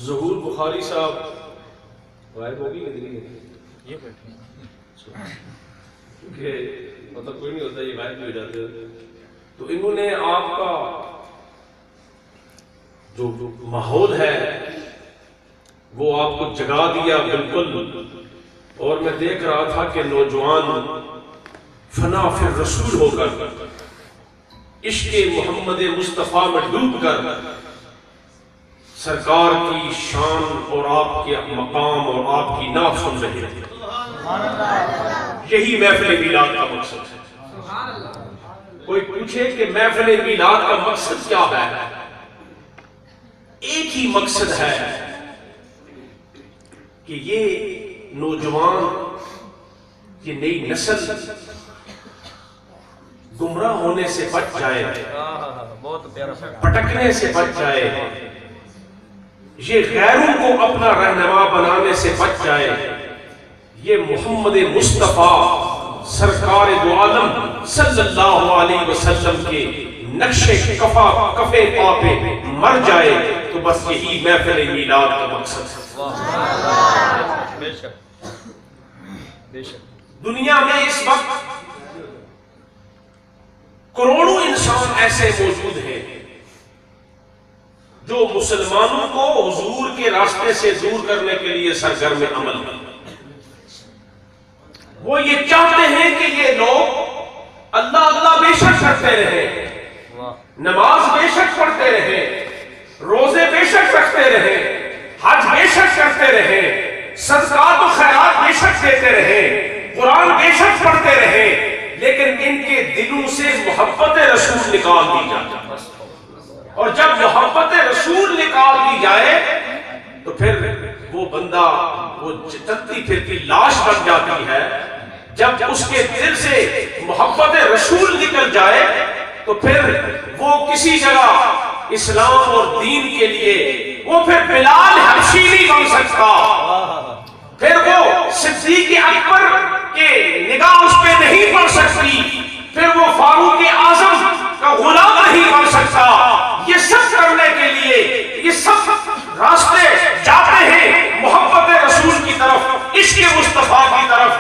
ظہور بخاری صاحب غائب ہوگی یہ بیٹھے کیونکہ مطلب کوئی نہیں ہوتا، یہ غائب بھی ہو جاتے ہیں. تو انہوں نے آپ کا جو ماحول ہے وہ آپ کو جگا دیا بالکل. اور میں دیکھ رہا تھا کہ نوجوان فنا فی الرسول ہو کر عشق محمد مصطفیٰ میں ڈوب کر سرکار کی شان اور آپ کے مقام اور آپ کی نعت سن رہے تھے. یہی محفل میلاد کا مقصد ہے. کوئی پوچھے کہ محفل میلاد کا مقصد کیا ہے؟ ایک ہی مقصد ہے کہ یہ نوجوان، یہ نئی نسل گمراہ ہونے سے بچ جائے، پٹکنے سے بچ جائے، یہ غیروں کو اپنا رہنما بنانے سے بچ جائے. یہ محمد مصطفیٰ سرکار دو عالم صلی اللہ علیہ وسلم کے نقش کفے پا پہ مر جائے تو بس یہی محفل میلاد کا مقصد ہے. دنیا میں اس وقت کروڑوں انسان ایسے موجود ہیں جو مسلمانوں کو حضور کے راستے سے دور کرنے کے لیے سرگرم عمل ہیں. وہ یہ چاہتے ہیں کہ یہ لوگ اللہ اللہ بے شک کرتے رہیں، نماز بے شک پڑھتے رہیں، روزے بے شک رکھتے رہیں، حج بے شک کرتے رہیں، صدقات و خیرات بے شک دیتے رہیں، قرآن بے شک پڑھتے رہیں، لیکن ان کے دلوں سے محبت رسول نکال دی جائے. اور جب محبت رسول نکال دی جائے تو پھر وہ بندہ وہ چلتی پھرتی لاش بن جاتی ہے. جب اس کے دل سے محبت رسول نکل جائے تو پھر وہ کسی جگہ اسلام اور دین کے لیے وہ پھر بلال حبشی نہیں بن سکتا، پھر وہ صدیق اکبر کے نگاہ اس پہ نہیں پڑ سکتی، پھر وہ فاروق اعظم کا غلام نہیں بن سکتا. یہ سب کرنے کے لیے یہ سب راستے جاتے ہیں محبت رسول کی طرف، عشق مصطفیٰ کی طرف.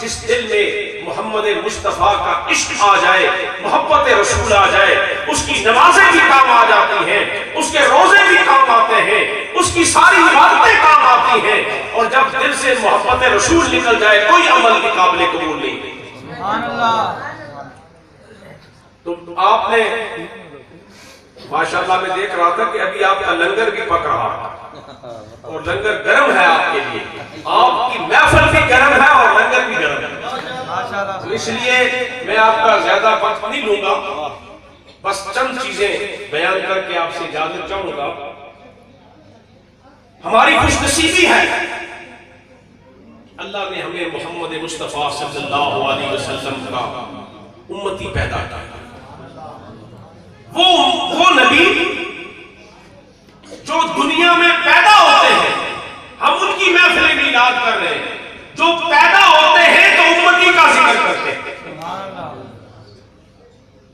جس دل میں محمد مصطفیٰ کا عشق آ جائے، محبت رسول آ جائے، اس کی نمازیں بھی کام آ جاتی ہیں، اس کے روزے بھی کام آتے ہیں، اس کی ساری عبادتیں کام آتی ہیں. اور جب دل سے محبت رسول نکل جائے کوئی عمل بھی قابل قبول نہیں. سبحان اللہ. تو آپ نے ماشاءاللہ میں دیکھ رہا تھا کہ ابھی آپ کا لنگر بھی پک رہا ہے اور لنگر گرم ہے آپ کے لیے، آپ کی محفل بھی گرم ہے اور لنگر بھی گرم ہے. تو اس لیے میں آپ کا زیادہ وقت نہیں لوں گا، بس چند چیزیں بیان کر کے آپ سے اجازت چاہوں گا. ہماری خوش نصیبی ہے اللہ نے ہمیں محمد مصطفیٰ صلی اللہ علیہ وسلم کا امتی پیدا کیا. وہ نبی جو دنیا میں پیدا ہوتے ہیں، ہم ان کی محفل میلاد کر رہے ہیں، جو پیدا ہوتے ہیں تو امتی کا ذکر کرتے ہیں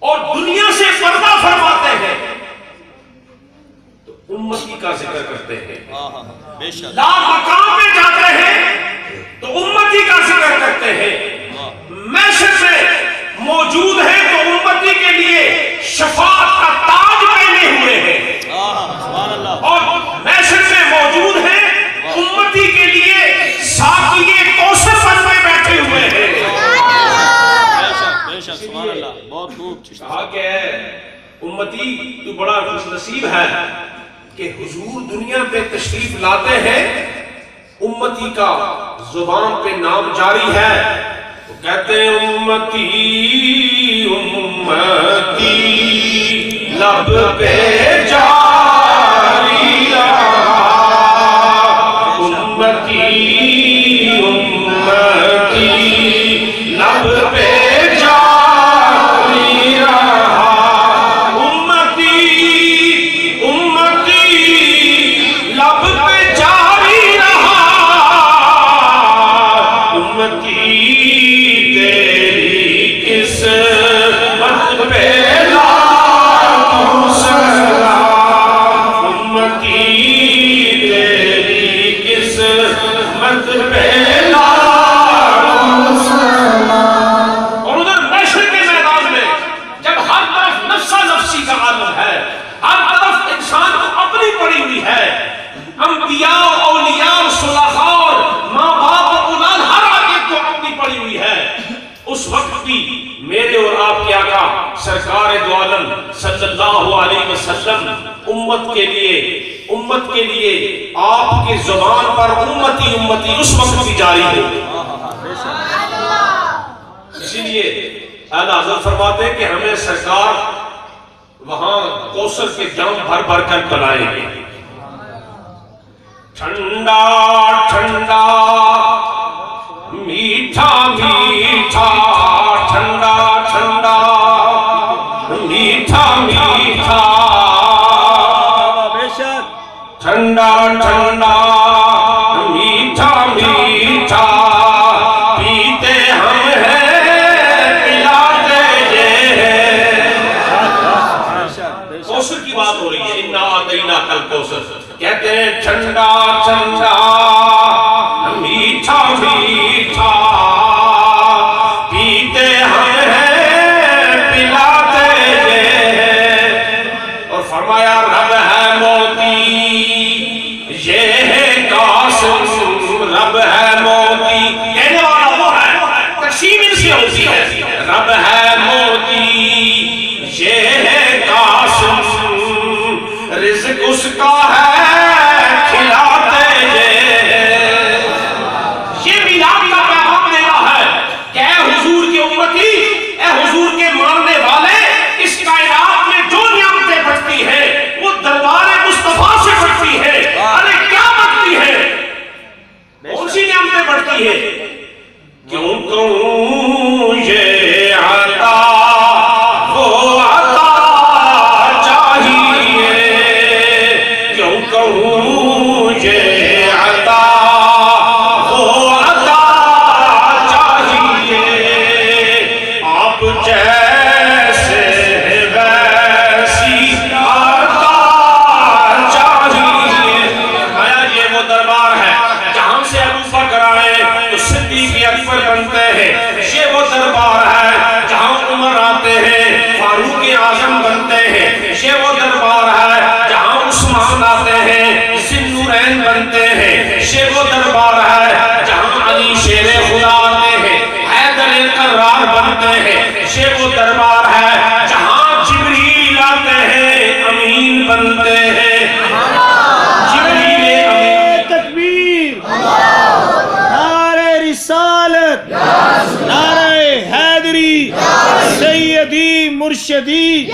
اور دنیا سے پردہ فرماتے ہیں تو امتی کا ذکر کرتے ہیں. لا مقام میں جاتے ہیں تو امتی کا ذکر کرتے ہیں. محشر میں موجود ہیں تو امتی کے لیے شفاعت کا تاج پہنے ہوئے ہیں اور محشر میں موجود ہیں امتی کے لیے ساقی کوثر بن میں بیٹھے ہوئے ہیں. بہت خوب کہا کہ امتی تو بڑا خوش نصیب ہے کہ حضور دنیا پہ تشریف لاتے ہیں، امتی کا زبان پہ نام جاری ہے. کہتے ہیں امتی امتی لب پہ جاری رہا، امتی امتی لب پہ جاری رہا، امتی امتی لب پہ جاری رہا، امتی حضرت پہ لاکھوں سلام۔ اور ادھر محشر کے میدان میں جب ہر طرف نفسا نفسی کا عالم ہے، ہر طرف انسان کو اپنی پڑی ہوئی ہے، انبیاء اولیاء صلحاء اور ماں باپ اور اولاد ہر آگے کو اپنی پڑی ہوئی ہے، اس وقت بھی میرے اور آپ کے آقا سرکار دو عالم صلی اللہ علیہ وسلم امت کے لیے آپ کی زبان پر امتی امتی اس وقت بھی جاری ہے۔ اسی لیے اعلیٰ حضرت فرماتے ہیں کہ ہمیں سرکار وہاں کوثر کے جام بھر بھر کر پلائیں گے۔ ٹھنڈا ٹھنڈا میٹھا میٹھا، ٹھنڈا ٹھنڈا میٹھا میٹھا، ٹھنڈا ٹھنڈا میٹھا میٹھا، پیتے ہم ہیں پلاتے یہ ہیں۔ کوثر کی بات ہو رہی ہے، انا اعطیناک الکوثر، کہتے ہیں ٹھنڈا ٹھنڈا میٹھا میٹھا، پیتے ہم ہیں پلاتے یہ ہیں۔ اور فرمایا رب ہے موتی یہ ہے قاسم، رب ہے موتی، کہنے والا وہ ہے، تقسیم ان سے ہوتی ہے، رب ہے موتی یہ ہے قاسم، رزق اس کا ہے کھلاتے یہ میلاد کا پیغام دینا ہے کہ اے حضور کی امتی، اے حضور کے ماننے والے، اس کائنات میں جو نعمتیں بڑھتی ہیں وہ دربار مصطفیٰ سے بڑھتی ہے۔ ارے کیا بڑھتی ہے؟ کون سی نعمتیں بڑھتی ہے؟ کیوں کہوں یہ عطا وہ عطا چاہیے، کیوں کہوں یہ عطا وہ عطا چاہیے، آپ جیسے ویسی عطا چاہیے۔ آیا یہ وہ دربار ہے جہاں سے ابو بکر آئے تو صدیق اکبر بنتے ہیں، یہ وہ دربار ہے جہاں عمر آتے ہیں فاروق اعظم بنتے ہیں، یہ وہ دربار ہے جہاں عثمان آتے ہیں ذی النورین بنتے ہیں، یہ وہ دربار ہے جہاں علی شیر خدا آتے ہیں حیدر کرار بنتے ہیں، یہ وہ دربار ہے جہاں جبریل آتے ہیں امین بنتے ہیں، جبریل امین۔ تکبیر، نعرہ رسالت، نعرہ حیدری، سیدی مرشدی،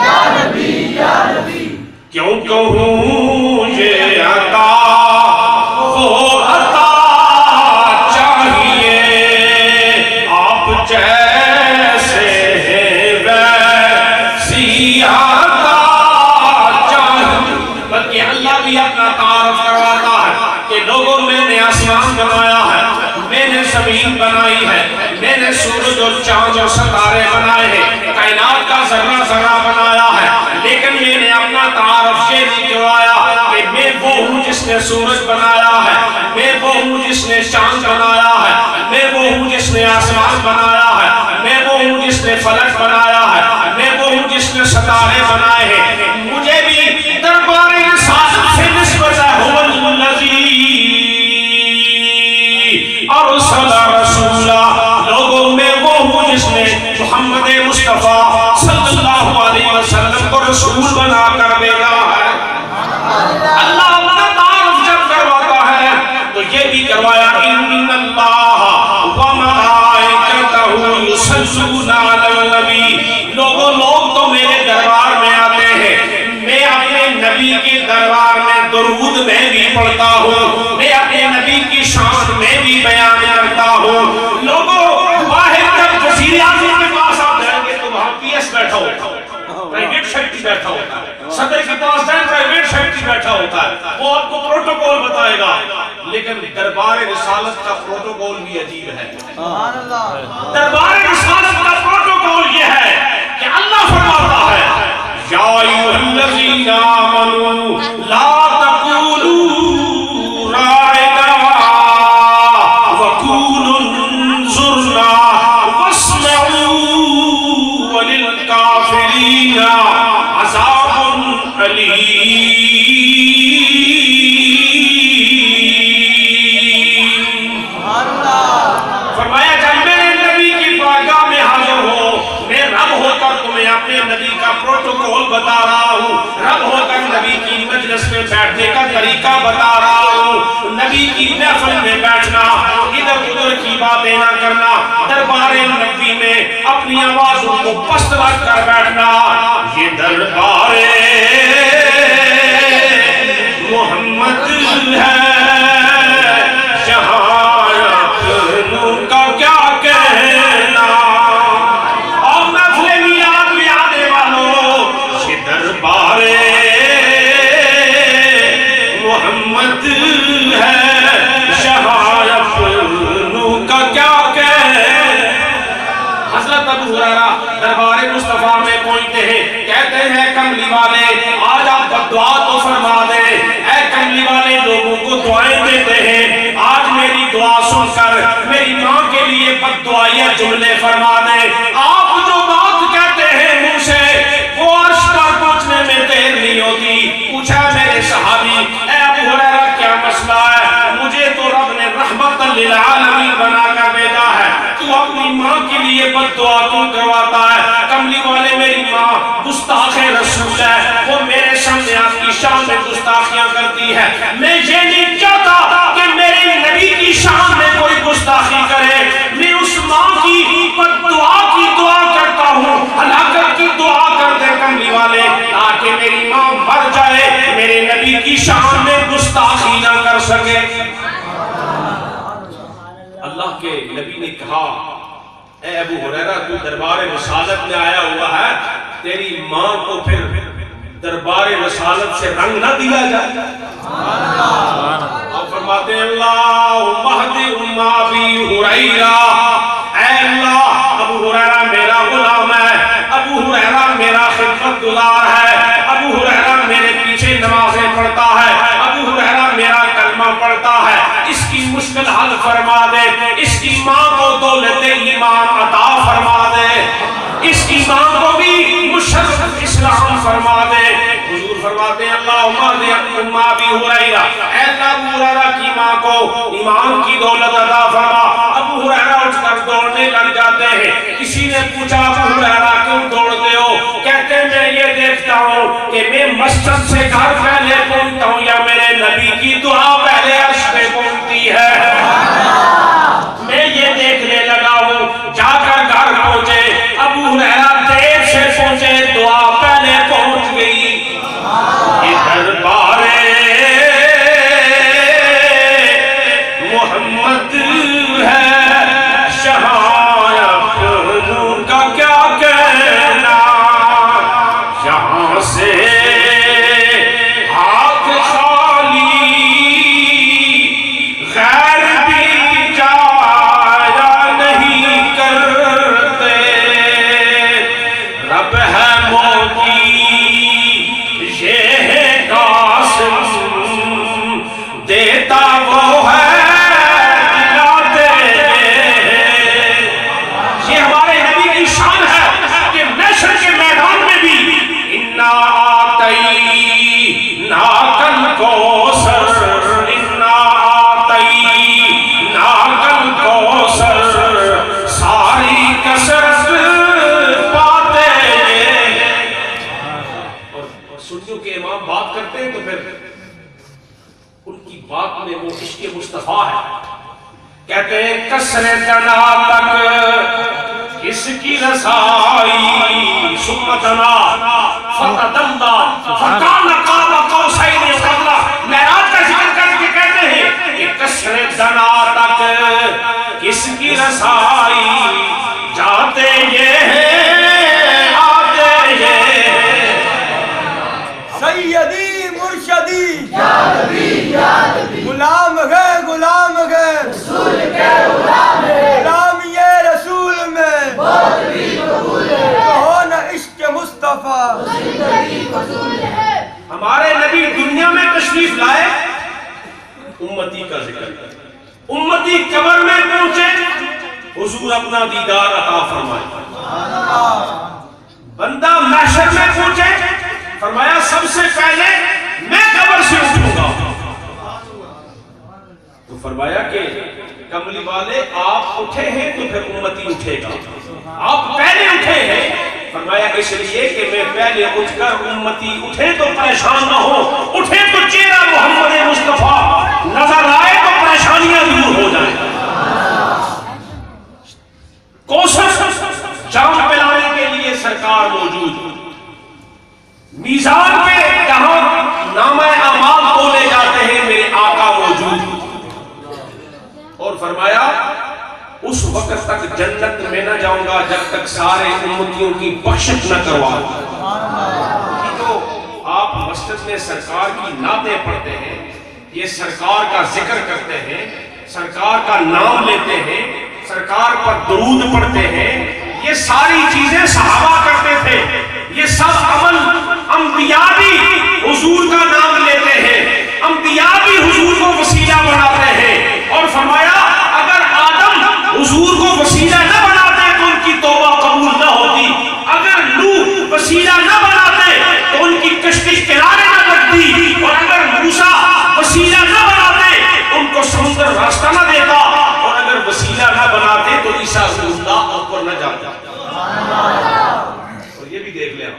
کیوں کہوں یہ عطا وہ عطا چاہیے، آپ جیسے ویسی عطا چاہیے۔ بلکہ اللہ بھی اپنا تعارف کرواتا ہے کہ لوگوں میں نے آسمان بنایا ہے، میں نے زمین بنائی ہے، میں نے سورج اور چاند اور ستارے بنائے ہیں، کائنات کا ذرہ ذرہ بنایا ہے، لیکن میں نے اپنا تعارف یہ نہیں کروایا کہ میں وہ ہوں جس نے سورج بنایا ہے، میں وہ ہوں جس نے چاند بنایا ہے، میں وہ ہوں جس نے آسمان بنایا ہے، میں وہ ہوں جس نے فلک بنایا ہے، میں وہ ہوں جس نے ستارے بنائے ہیں۔ مجھے بھی دربار رسالت سے نسبت ہے، هو الذی ارسل رسولا، لوگوں میں وہ ہوں جس نے محمد مصطفیٰ صلی اللہ علیہ وسلم کو رسول بنا کر بھیجا ہے۔ اللہ اپنا تعارف جب کرواتا ہے تو یہ بھی کروایا ان اللہ وملائکتہ یصلون علی النبی، لوگ تو میرے دربار میں آتے ہیں، میں اپنے نبی کے دربار میں درود میں بھی پڑھتا ہوں، میں اپنے نبی کی شان میں بھی بیان کرتا ہوں۔ لوگوں واحد جب وزیر اعظم کے پاس آپ جائیں گے تو وہاں پی ایس بیٹھا ہوتا ہے، پرائیویٹ سیکٹری بیٹھا ہوتا ہے، صدر کے پاس جائیں پرائیویٹ سیکٹری بیٹھا ہوتا ہے، وہ آپ کو پروٹوکول بتائے گا، لیکن دربار رسالت کا پروٹوکول بھی عجیب ہے۔ دربار رسالت کا پروٹوکول یہ ہے کہ اللہ فرماتا ہے یا ایھا الذین آمنوا لا تقولوا راعنا طریقہ بتا رہا ہوں. نبی کی محفل میں بیٹھنا, ادھر ادھر کی باتیں نہ کرنا, دربار نبی میں اپنی آوازوں کو پست رکھ کر بیٹھنا. یہ دربار محمد ہے, کا کیا کہنا. اور محفل میلاد میں آنے والوں, یہ دربار محمد ہے, شہادت کا کیا کہنا. حضرت ابو ہریرہ دربار مصطفیٰ میں پہنچتے ہیں, کہتے ہیں کملی والے آج آپ دعا تو فرما دیں. اے کملی والے لوگوں کو دعائیں دیتے ہیں, آج میری دعا سن کر میری ماں کے لیے بد دعائیاں جملے فرما دیں. آپ جو بات کہتے ہیں منہ سے وہ عرش پر پہنچنے میں دیر نہیں ہوتی. پوچھا میرے صحابی, اے ابو ہریرہ کیا مسئلہ ہے؟ مجھے تو رب نے رحمت للعالمین بنا کر بھیجا ہے, تو اپنی ماں کے لیے بد دعا کیوں کرواتا ہے؟ کملی والے میری ماں گستاخ رسول ہے, وہ میرے سامنے آپ کی شان میں گستاخیاں کرتی ہے. میں یہ نہیں چاہتا کہ میرے نبی کی شان میں کوئی گستاخی کرے. میں اس ماں کی بد دعا کی دعا کرتا ہوں, ہلاکت کی دعا کر دے کملی والے, تاکہ میری ماں مر جائے, میرے نبی کی شان میں گستاخی نہ کر سکے. اللہ کے نبی نے کہا, اے ابو ہریرہ تو دربار رسالت میں آیا ہوا ہے, تیری ماں کو پھر دربار رسالت سے رنگ نہ دیا جائے. اور فرماتے ہیں اللہم اہد ام ابی ہریرہ, اے اللہ ابو ہریرہ میرا غلام ہے, ابو ہریرہ میرا خدمت گزار ہے, ابو ہریرہ میرے پیچھے نمازیں پڑھتا ہے, ابو ہریرہ میرا کلمہ پڑھتا ہے, اس کی مشکل حل فرما دے, اس کی ماں کو دولت ایمان عطا فرما دے, اس کی ماں کو بھی مشرف اسلام فرما دے. حضور فرماتے ہیں اللہم اہد ام ابی ہریرہ, اے اللہ ابو ہریرہ کی ماں کو ایمان کی دولت عطا فرما. ابو ہریرہ اٹھ کر دوڑنے لگ جاتے ہیں. کسی نے پوچھا ابو ہریرہ کیوں دوڑتے ہو؟ کہتے ہیں میں یہ دیکھتا ہوں کہ میں مسجد سے گھر پہلے پہنچتا ہوں یا میرے نبی کی دعا پہلے عرش پہ پہنچتی ہے. میں یہ دیکھنے لگا ہوں, جا کر گھر پہنچے ابو ہریرہ دیر سے پہنچے, دعا پہلے پہنچ گئی. یہ دربار محمد ہے, شہادت کا کیا کہنا. یہاں سے ہاتھ خالی غیر بھی جایا نہیں کرتے. رب ہے موتی یہ ہے قاسم, دیتا وہ ہے دلاتے. یہ ہمارے نبی کی شان ہے کہ محشر کے میدان میں بھی انا آتینا کل کوثر, انا آتینا کل کوثر, ساری کثرت پاتے. اور سنیوں کے امام بات کرتے ہیں تو پھر ان کی بات میں وہ عشق مصطفیٰ ہے. کہتے ہیں کسر جنا تک کس کی رسائی, سمتنا فتدلہ فکان قاب قوسین قدرہ. معراج کا ذکر کر کے کہتے ہیں کہ کسر جنا تک کس کی رسائی, جاتے یہ ہیں آتے یہ. سیدی مرشدی غلام گئے, غلام گئے, رسول کے غلام ہے, غلام یہ رسول میں کہو نا عشق مصطفیٰ زندگی فضول ہے. ہمارے نبی دنیا میں تشریف لائے, امتی کا ذکر, امتی قبر میں پہنچے, حضور اپنا دیدار عطا فرمائے. بندہ محشر میں پہنچے, فرمایا سب سے پہلے میں قبر سے اٹھوں گا. تو فرمایا کہ کملی والے آپ اٹھے ہیں تو پھر امتی اٹھے گا. آپ پہلے اٹھے ہیں, فرمایا اس لیے کہ میں پہلے اٹھ کر امتی اٹھے تو پریشان نہ ہو، اٹھے تو چہرہ محمد مصطفیٰ نظر آئے تو پریشانیاں دور ہو جائیں۔ کوثر جام پلانے کے لیے سرکار موجود، میزان پہ جہاں نامہ اعمال تولے جاتے ہیں میرے آقا موجود، اور فرمایا اس وقت تک جنت میں نہ جاؤں گا جب تک سارے امتیوں کی بخشش نہ کرواؤں۔ تو آپ مسجد میں سرکار کی نعتیں پڑھتے ہیں، یہ سرکار کا ذکر کرتے ہیں، سرکار کا نام لیتے ہیں، سرکار پر درود پڑھتے ہیں، یہ ساری چیزیں صحابہ کرتے تھے، یہ سب عمل انبیاء بھی حضور کا نام لیتے ہیں، انبیاء بھی حضور کو وسیلہ بناتے ہیں، اور فرمایا اگر آدم حضور کو وسیلہ نہ بناتے تو ان کی توبہ قبول نہ ہوتی، اگر نوح وسیلہ نہ بناتے تو ان کی کشتی کنارے نہ لگتی، اور اگر موسیٰ وسیلہ نہ بناتے ان کو سمندر راستہ نہ دیتا، اور اگر وسیلہ نہ بناتے تو عیسیٰ رسول اللہ اوپر نہ جاتا۔ اور یہ بھی دیکھ لیں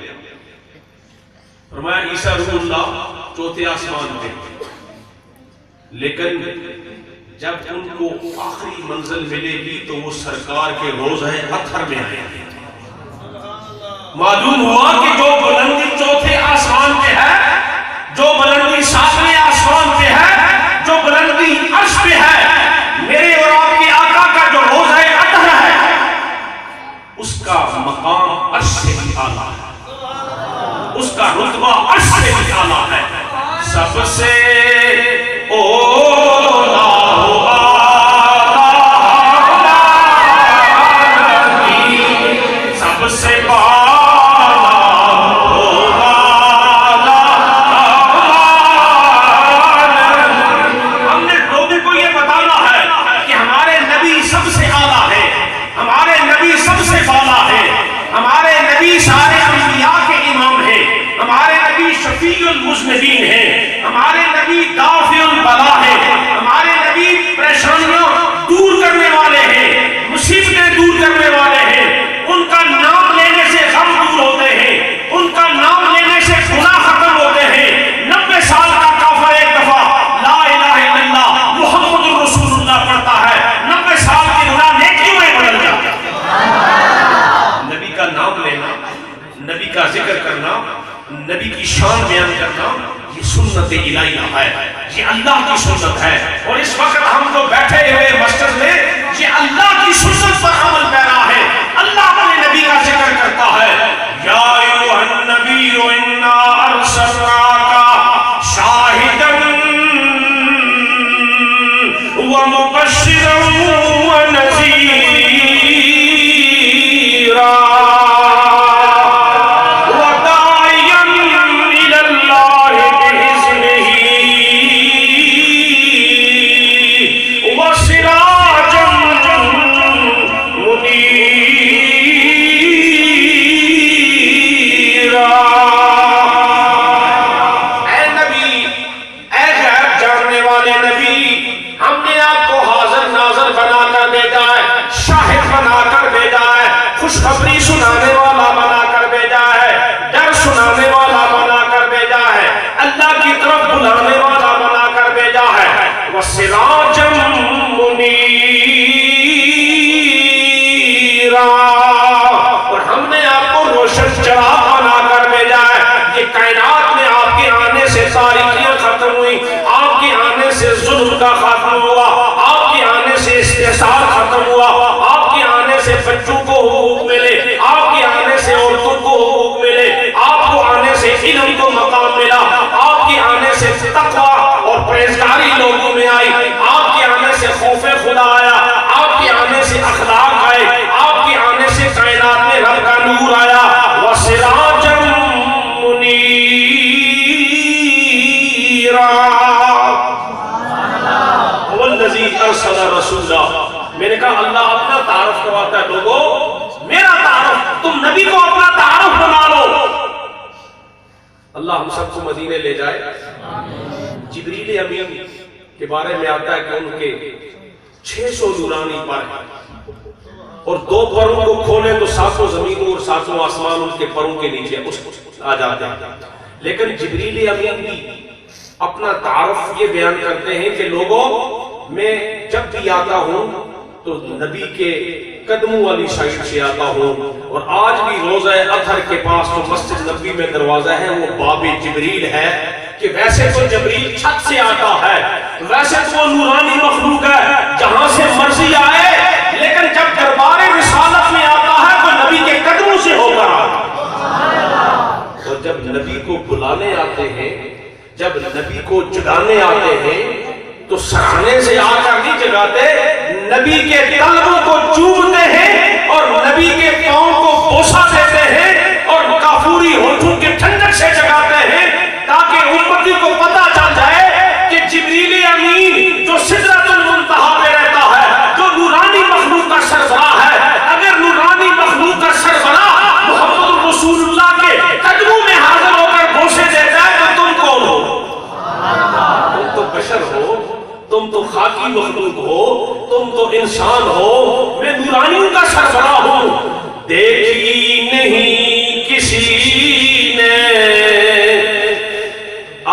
فرمایا عیسیٰ رسول اللہ چوتھے آسمان پہ، لیکن جب ان کو آخری منزل ملے گی تو وہ سرکار کے روضہ اطہر میں آئے گے۔ معلوم ہوا کہ جو بلندی چوتھے آسمان پہ ہے، جو بلندی ساتویں آسمان پہ ہے، جو بلندی عرش پہ ہے، میرے اور آپ کے آقا کا جو روضہ اطہر ہے اس کا مقام عرش سے بھی اعلیٰ ہے، اس کا رتبہ عرش سے بھی اعلیٰ ہے۔ سب سے اولا المذنبین ہیں، ہمارے نبی دافع البلا ہیں، ہمارے نبی پریشانیاں دور کرنے والے ہیں، مصیبتیں دور کرنے والے ہیں، ان کا نام لینے سے غم دور ہوتے ہیں، ان کا نام لینے سے گناہ ختم ہوتے ہیں۔ 90 سال کا کافر ایک دفعہ لا الہ الا اللہ محمد رسول اللہ پڑھتا ہے، 90 سال کے گناہ نیکیوں میں بدل جاتے ہیں۔ نبی کا نام لینا، نبی کا ذکر کرنا، نبی کی شان بیان کرنا، یہ سنت الہیہ ہے، یہ اللہ کی سنت ہے۔ اور اس وقت ہم جو بیٹھے ہوئے مسجد میں یہ اللہ کی سنت پر عمل پیرا ہے، اللہ اپنے نبی کا ذکر کرتا ہے۔ یا ایھا النبی انا ارسلناک شاہدا ومبشرا ونذیرا خوشخبری سنانے والا بنا کر بھیجا ہے، ڈر سنانے والا بنا کر بھیجا ہے، اللہ کی طرف بلانے والا بنا کر بھیجا ہے۔ وَسِرَاجًا مُنِيرًا، اور ہم نے آپ کو روشن چراغ بنا کر بھیجا ہے۔ یہ کائنات میں آپ کے آنے سے تاریکیاں ختم ہوئی، آپ کے آنے سے ظلم کا خاتمہ ہوا، آپ کے آنے سے استحصال ختم ہوا، آپ کے آنے سے بچوں کو حقوق ملے، آپ کے آنے سے عورتوں کو حقوق ملے، آپ کو آنے سے علم کو مقام ملا، آپ کے آنے سے تقویٰ اور پرہیزگاری لوگوں میں آئی، آپ کے آنے سے خوف خدا آیا، آپ کے آنے سے اخلاق آئے، آپ کے آنے سے کائنات میں رب کا نور آیا۔ وَسِرَاجًا مُنِيرًا وَالَّذِي أَرْسَلَ رَسُولًا۔ میں نے کہا اللہ اپنا تعارف کرواتا ہے، لوگوں میرا تعارف، تم نبی کو اپنا تعارف بنا لو۔ اللہ ہم سب کو مدینے لے جائے۔ جبریل امین کے بارے میں آتا ہے کہ ان کے 600 نورانی پر اور دو پروں کو کھولے تو ساتوں زمینوں اور ساتوں آسمان ان کے پروں کے نیچے آ جاتے ہیں. لیکن جبریل امین بھی اپنا تعارف یہ بیان کرتے ہیں کہ لوگوں میں جب بھی آتا ہوں تو نبی کے قدموں والی سائٹ سے آتا ہوں، اور آج بھی روزہ اطہر کے پاس جو مسجد نبوی میں دروازہ ہے وہ باب جبریل ہے. کہ ویسے تو جبریل چھت سے آتا ہے، ویسے تو نورانی مخلوق ہے جہاں سے مرضی آئے، لیکن جب دربار رسالت میں آتا ہے تو نبی کے قدموں سے ہو کر آتا ہے. اور جب نبی کو بلانے آتے ہیں، جب نبی کو جگانے آتے ہیں تو سرانے سے آ کر نہیں جگاتے، نبی کے قلبوں کو چومتے ہیں اور نبی کے پاؤں کو بوسہ دیتے ہیں اور کافوری ہونٹوں کے ٹھنڈک سے جگاتے ہیں، تاکہ امتی کو پتہ چل جائے کہ جبریل امین جو سدرۃ المنتہا پہ رہتا ہے، جو نورانی مخلوق کا سربراہ ہے، اگر نورانی مخلوق کا سربراہ محمد رسول اللہ کے قدموں میں حاضر ہو کر بوسے دیتا ہے تو تم کون ہو؟ تم تو بشر ہو، تم تو خاکی مخلوق ہو، تم تو انسان ہو، میں نورانیوں کا سربراہ ہوں. دیکھی نہیں کسی نے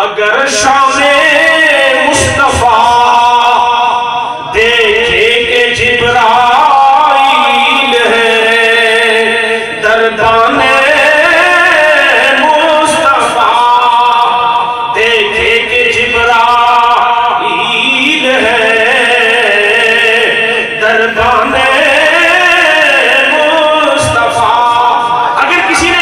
اگر شان مصطفیٰ، دیکھے کہ جبرائیل ہے دربان مصطفیٰ، دیکھے کہ جبرائیل دربان مصطفیٰ. اگر کسی نے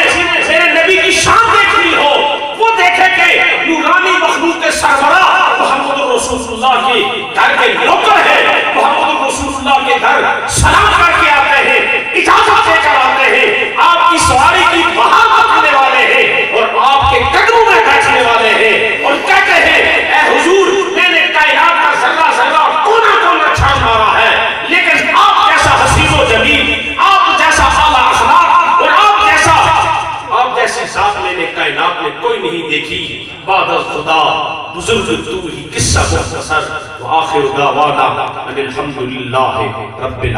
میرے نبی کی شان دیکھنی ہو، وہ دیکھے کہ نورانی مخلوق کے سربراہ محمد رسول اللہ کے گھر کے نوکر ہیں، محمد رسول اللہ کے گھر سلام کر کے آتے ہیں، اجازت دے کر آتے ہیں، آپ کی سواری کی بہار رکھنے والے ہیں اور آپ کے قدموں میں بیٹھنے والے ہیں، اور کہتے ہیں اے حضور میں نے کائنات کا ذرہ ذرہ کونا کونا چھان مارا ہے، لیکن آپ جیسا حسین و جمیل، آپ جیسا اعلیٰ اخلاق اور آپ جیسی ذات میں نے کائنات میں کوئی نہیں دیکھی. بعد از خدا بزرگ تو ہی قصہ مختصر، وآخر دعوانا ان الحمدللہ رب العالمین.